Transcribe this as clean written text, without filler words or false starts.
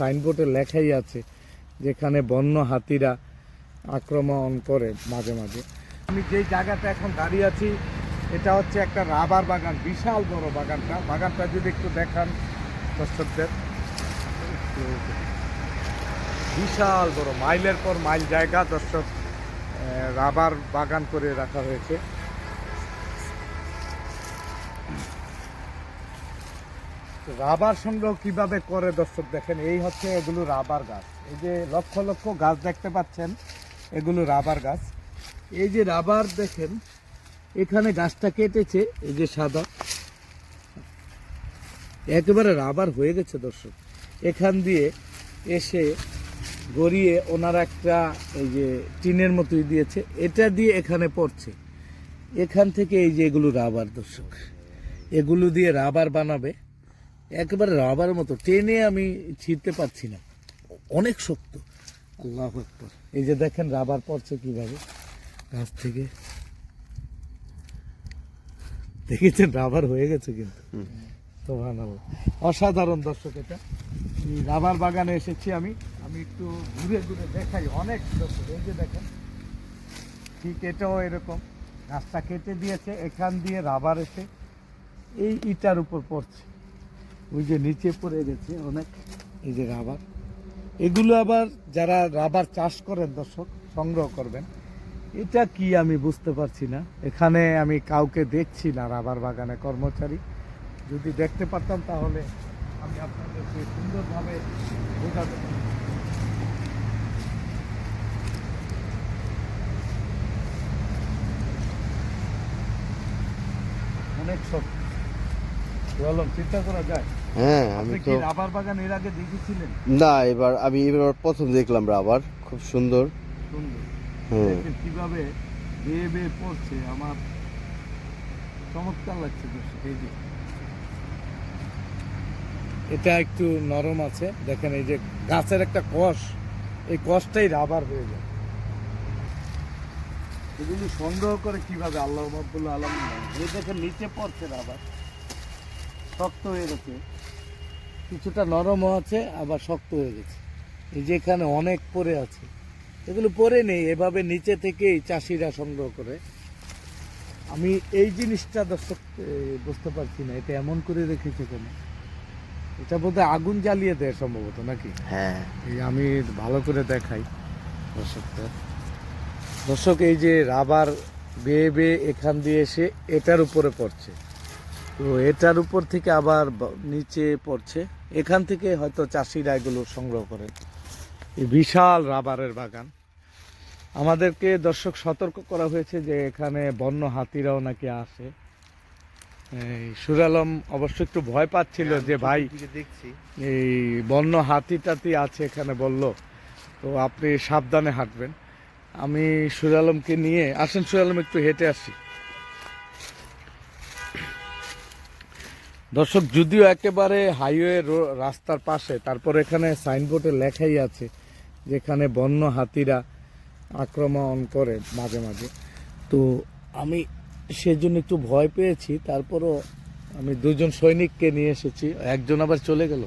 সাইনবোর্ডে লেখাই আছে যেখানে বন্য হাতিরা আক্রমণ করে মাঝে মাঝে। আমি যেই জায়গাটা এখন দাঁড়িয়ে আছি এটা হচ্ছে একটা রাবার বাগান, বিশাল বড় বাগানটা যদি একটু দেখান দর্শকদের, বিশাল বড়, মাইলের পর মাইল জায়গা দর্শক, রাবার বাগান করে রাখা হয়েছে। রাবার সংগ্রহ কিভাবে করে দর্শক দেখেন, এই হচ্ছে এগুলো রাবার গাছ। এই যে লক্ষ লক্ষ গাছ দেখতে পাচ্ছেন, এগুলো রাবার গাছ। এই যে রাবার দেখেন, এখানে গাছটা কেটেছে, এই যে সাদা একেবারে রাবার হয়ে গেছে দর্শক। এখান দিয়ে এসে গড়িয়ে ওনারা একটা এই যে টিনের মতোই দিয়েছে, এটা দিয়ে এখানে পড়ছে। এখান থেকে এই যে এগুলো রাবার দর্শক, এগুলো দিয়ে রাবার বানাবে, একেবারে রাবারের মতো। টেনে আমি ছিঁড়তে পারছি না, অনেক শক্ত। আল্লাহু আকবার। এই যে দেখেন রাবার পড়ছে কিভাবে গাছ থেকে, দেখেছেন রাবার হয়ে গেছে কিন্তু। সুবহানাল্লাহ, অসাধারণ দর্শক। এটা এই রাবার বাগানে এসেছি আমি একটু ঘুরে ঘুরে দেখাই অনেক দর্শক। এই যে দেখেন, ঠিক এটাও এরকম, গাছটা কেটে দিয়েছে, এখান দিয়ে রাবার এসে এই ইটার উপর পড়ছে, ওই যে নিচে পড়ে গেছে অনেক। এই যে রাবার, এগুলো আবার যারা রাবার চাষ করেন দর্শক, সংগ্রহ করবেন। এটা কি আমি বুঝতে পারছি না, এখানে আমি কাউকে দেখছি না রাবার বাগানে কর্মচারী। যদি দেখতে পারতাম তাহলে আমি আপনাদেরকে সুন্দরভাবে বোঝাতে পারি। অনেক শক্ত, বললাম চিন্তা করা যায়। হ্যাঁ, আপনি আমি কি তো রাবার বাগান এর আগে দেখেছিলেন? না, আমি এবার প্রথম দেখলাম রাবার, খুব সুন্দর। সুন্দর, হ্যাঁ, দেখেন কিভাবে বেয়ে বেয়ে পড়ছে, আমার চমৎকার লাগছে দর্শক। এই যে এটা একটু নরম আছে, দেখেন এই যে গাছের একটা কষ, এই কষটাই রাবার হয়ে যায়। এগুলো সংগ্রহ করে কিভাবে আল্লাহ রাব্বুল আলামিন, এই দেখেন নিচে পড়ছে রাবার, শক্ত হয়ে গেছে, কিছুটা নরমও আছে আবার শক্ত হয়ে গেছে। এই যে এখানে অনেক পড়ে আছে, এগুলো পড়ে নেই, এভাবে নিচে থেকেই চাষিরা সংগ্রহ করে। আমি এই জিনিসটা দর্শক বুঝতে পারছি না, এটা এমন করে রেখেছে কেন। এটা বোধহয় আগুন জ্বালিয়ে দেয় সম্ভবত, নাকি? হ্যাঁ, এই আমি ভালো করে দেখাই দর্শকদের। দর্শক, এই যে রাবার বেয়ে বেয়ে এখান দিয়ে এসে এটার উপরে পড়ছে, তো এটার উপর থেকে আবার নিচে পড়ছে, এখান থেকে হয়তো চাষিরা এগুলো সংগ্রহ করেন। এই বিশাল রাবারের বাগান। আমাদেরকে দর্শক সতর্ক করা হয়েছে যে এখানে বন্য হাতিরাও নাকি আসে। এই সুর আলম অবশ্য একটু ভয় পাচ্ছিল যে ভাই দেখছি এই বন্য হাতি টাতি আছে এখানে বললো, তো আপনি সাবধানে হাঁটবেন। আমি সুর আলমকে নিয়ে, আসেন সুর আলম একটু হেঁটে আসি। দর্শক, যদিও একেবারে হাইওয়ে রাস্তার পাশে, তারপর এখানে সাইনবোর্ডে লেখাই আছে যেখানে বন্য হাতিরা আক্রমণ করে মাঝে মাঝে। তো আমি সেজন্য একটু ভয় পেয়েছি, তারপরও আমি দুজন সৈনিককে নিয়ে এসেছি, একজন আবার চলে গেল।